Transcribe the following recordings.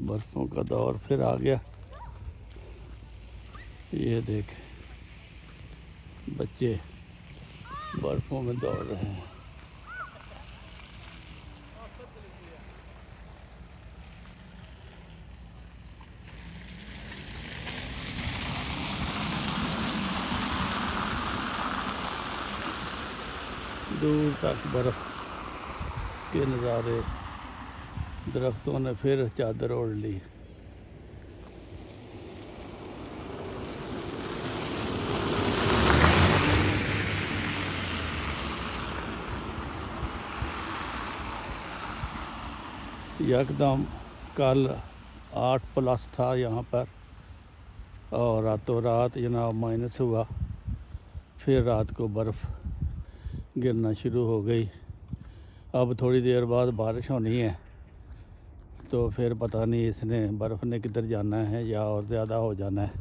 बर्फ़ों का दौर फिर आ गया। ये देख बच्चे बर्फ़ों में दौड़ रहे हैं। दूर तक बर्फ़ के नज़ारे, दरख्तों ने फिर चादर ओढ़ ली। यकदम कल 8+ था यहाँ पर और रातों रात जनाब माइनस हुआ। फिर रात को बर्फ़ गिरना शुरू हो गई। अब थोड़ी देर बाद बारिश होनी है, तो फिर पता नहीं इसने बर्फ़ ने किधर जाना है या और ज़्यादा हो जाना है।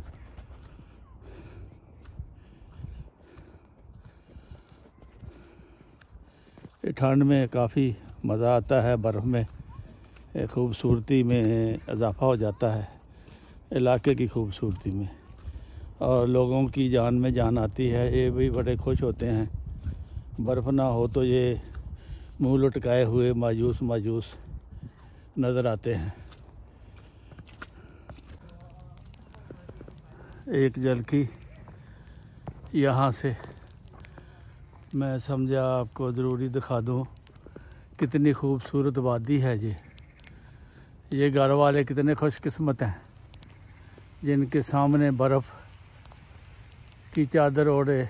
ठंड में काफ़ी मज़ा आता है, बर्फ़ में खूबसूरती में इजाफ़ा हो जाता है, इलाके की खूबसूरती में, और लोगों की जान में जान आती है। ये भी बड़े खुश होते हैं। बर्फ़ ना हो तो ये मुँह लटकाए हुए मायूस मायूस नज़र आते हैं। एक झलकी यहाँ से मैं समझा आपको ज़रूरी दिखा दूँ, कितनी खूबसूरत वादी है ये घर वाले कितने खुशकिस्मत हैं जिनके सामने बर्फ़ की चादर ओढ़े,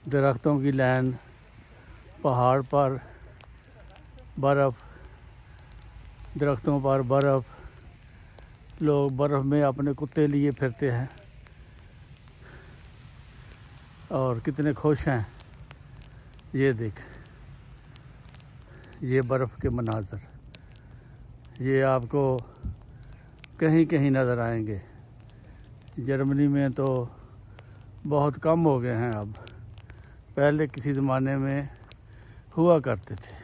दरख्तों की लाइन, पहाड़ पर बर्फ़, दरख्तों पर बर्फ़, लोग बर्फ़ में अपने कुत्ते लिए फिरते हैं और कितने खुश हैं। ये देख, ये बर्फ़ के मनाज़र ये आपको कहीं कहीं नज़र आएंगे। जर्मनी में तो बहुत कम हो गए हैं अब, पहले किसी ज़माने में हुआ करते थे।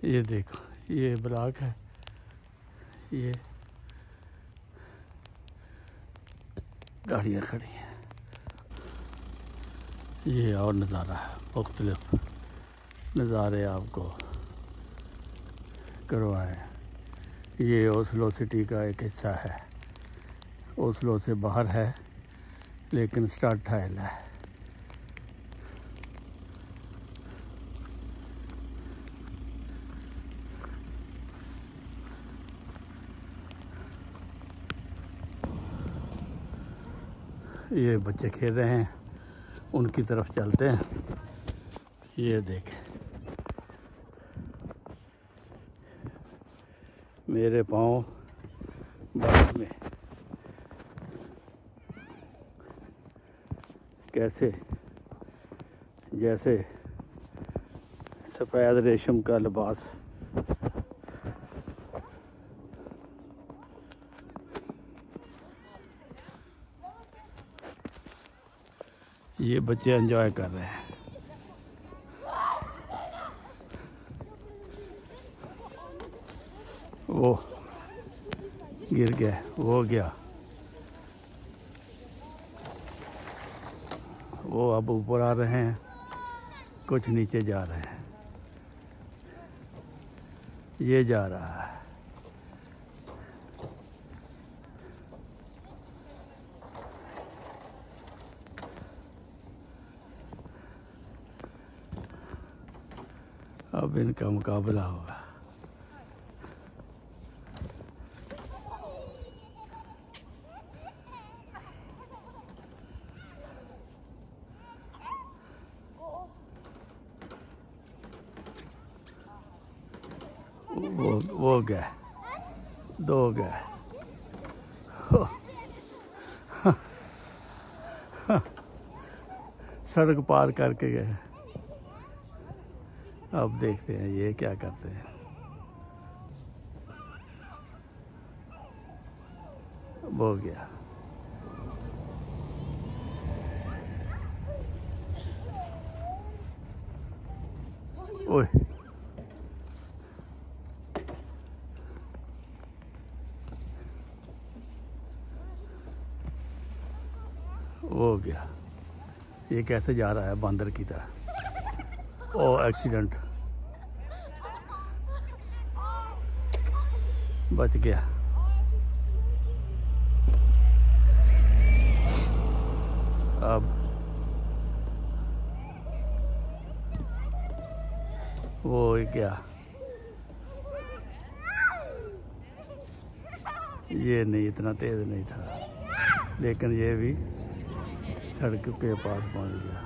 ये देखो, ये ब्लॉक है, ये गाड़ियाँ खड़ी हैं। ये और नज़ारा है, मुख्तलिफ नज़ारे आपको करवाएं। ये ओस्लो सिटी का एक हिस्सा है, ओस्लो से बाहर है लेकिन स्टाडथाइल है। ये बच्चे खेल रहे हैं, उनकी तरफ चलते हैं। ये देख, मेरे पाँव बर्फ़ में कैसे जैसे सफ़ेद रेशम का लिबास। ये बच्चे एंजॉय कर रहे हैं। वो गिर गया, वो गया, वो अब ऊपर आ रहे हैं, कुछ नीचे जा रहे हैं। ये जा रहा है। अब इनका मुकाबला होगा। वो गए, दो गए। सड़क पार करके गए। अब देखते हैं ये क्या करते हैं। वो गया। ओए हो गया। ये कैसे जा रहा है बंदर की तरह। ओ एक्सीडेंट, बच गया। अब वो क्या, ये नहीं, इतना तेज नहीं था, लेकिन ये भी सड़क के पास पहुंच गया।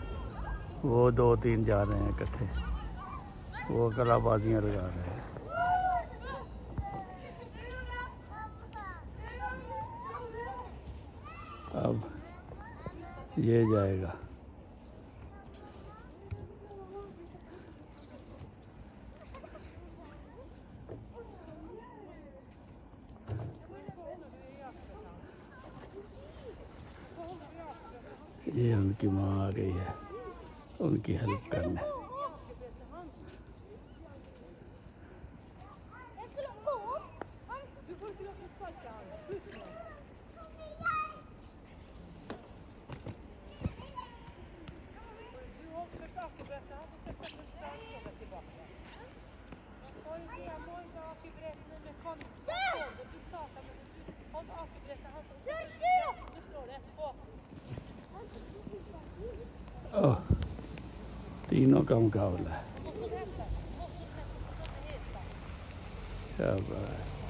वो 2-3 जा रहे हैं इकट्ठे, वो कलाबाजियां लगा रहे हैं। अब ये जाएगा। ये उनकी माँ आ गई है उनकी हेल्प करने। ओह, तीनों का मुकाबला है। शाबाश।